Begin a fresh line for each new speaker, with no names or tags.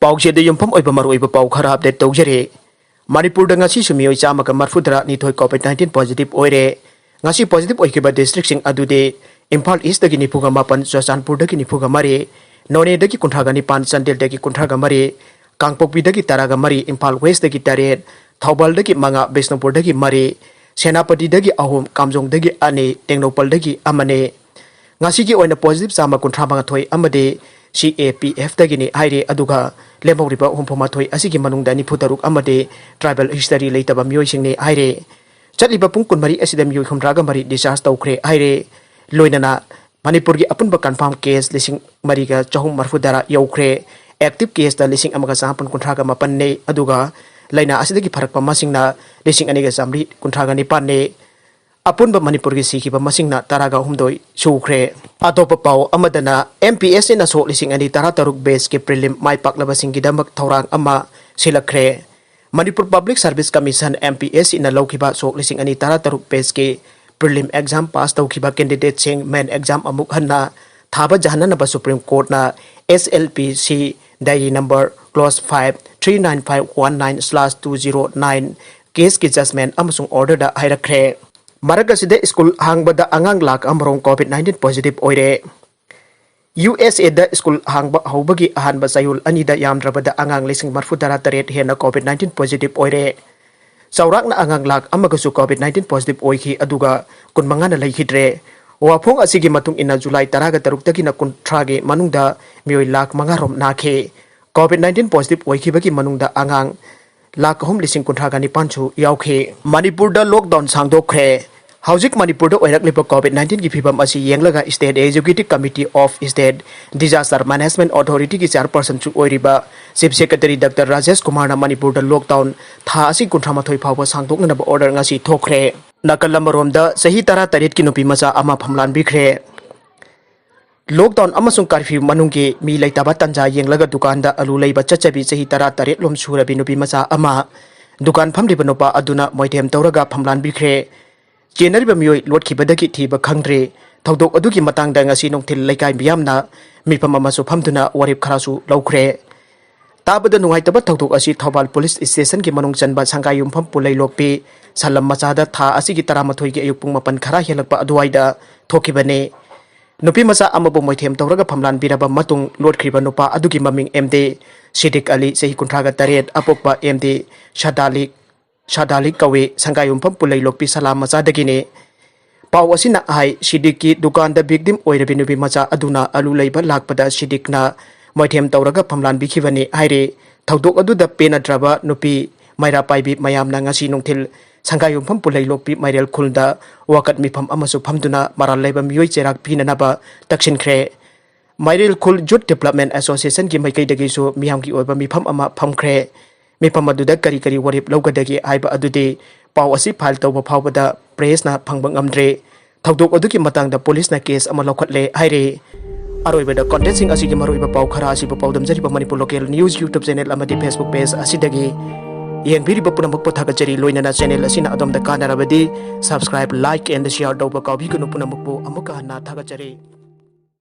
पाउसेद युमफम ओइबा मरुइबा पाउ खरा अपडेट तौजरे Manipur ngasi sumioi chama ka marfudra ni thoi covid-19 positive oire ngasi positive oikiba district sing adude Imphal East dagi nipuga mapan Churachandpur dagi nipuga mari None dagi kunthraga ni pan Chandel dagi kunthraga mari Kangpokpi dagi taraga mari Imphal West dagi taret Thaubal dagi manga Bisnupur dagi mari Senapati dagi ahum Kamjong dagi ane Tengnopal dagi amane ngasi gi oina positive chama kunthra manga thoi amade CAPF dagi ni haire aduga lemoriba humphoma thoi asigi manungda ni phutaruk amade tribal history leitaba mioi singni haire chaliba pung kunmari asida mioi khumraga mari discharge tawkhre haire loinana manipur gi apunba confirm case lising mariga chahum marfudara yaukhre active case da lising amaga sampun kunthraga mapan ne aduga laina asidagi pharakpa masingna lising aniga samri kunthraga ni panne apunba manipur gi sikiba masingna taraga humdoi sukhre atopa pau amadana MPS na so lising ani tara taruk base ke prelim mai paklaba singi damak thorang ama silakre manipur public service commission MPS na lokhiba so lising ani tara taruk base ke prelim exam pass tawkhiba candidate sing main exam amuk hanna thaba jahana na supreme court na SLPC diary number clause 5 39519/209 case ki judgment amasung order da hairakre Maragaside school hangbada angang lak amrong COVID-19 positive oire USA da school hangba haubagi ahanba sayul anida yamdrabada angang lising marfudara taret hena COVID-19 positive oire Saurak na angang lak amagasu COVID-19 positive oihi aduga kun mangana laihidre wafong asigi matung ina July taraga taruk na kuntrage manungda mioi lak mangarom nakhe COVID-19 positive oihi bagi manungda angang lak hom lising kuntraga ni panchu yaukhe Manipur da lockdown sangdokre Haujik Manipur da oirakliba COVID-19 ki phibam asi yenglaga State Executive Committee of State Disaster Management Authority ki chairperson chu oiriba Chief Secretary Dr. Rajesh Kumar na Manipur da lockdown tha asi kunthama thoi phawba sangdokna ba order ngasi thokre nakalamrom da sahi tara taret ki nupi macha ama phamlan bikre lockdown amasung curfew manungki mi laitaba tanja yenglaga dukan da alu leiba chachabi sahi tara taret lom surabi nupi macha ama dukan phamliba nopa aduna moithem tawraga phamlan bikre Jenariba mioi lotkibadagi thiba khangdre thodok adugi matangda ngasi nongthil laikai miyamna mipam amasu phamduna warip kharasu laukhre tabada nungaitaba thodok asi Thobal Police Station ki manung chanba sangai yumpham pulai lokpi salam machada tha asigi taramathoi gi ayupung mapan khara helakpa aduwaida thokibane nupi macha amabu moithem tawraga phamlan biraba matung lotkhriba nupa adugi maming MD Siddiq Ali sehi kunthraga taret apokpa MD Shadalik kawe sangai yumpham pulai lokpi salam macha dagine pau asina ai Siddiq ki dukan da victim oirabi nupi macha aduna alu leiba lakpada Siddiq na moithem tawraga phamlan bikhibani haire thodok adu da pena draba nupi maira paibi mayamna ngasi nongthil sangai yumpham pulai lokpi mairel khulda wakat mifam amasu phamduna maral leiba mioi cherak pinanaba taksinkhre mairel khul Youth Development Association ki maikai dagi su miyam ki oiba mifam ama phamkhre mifam aduda kari warip laugadagi haiba adude pau asi file tawba phawbada press na phangbang amdre thodok aduki matangda police na case ama lokhatle haire aroibada content sing asigi maroiba pau khara asi pau damjari Manipur local news YouTube channel amadi Facebook page asidagi yengbiri bapunamak pothagachari loinana channel asina adomda kanarabadi subscribe like and share dawba kabi kunu punamakpo amuka na thagachari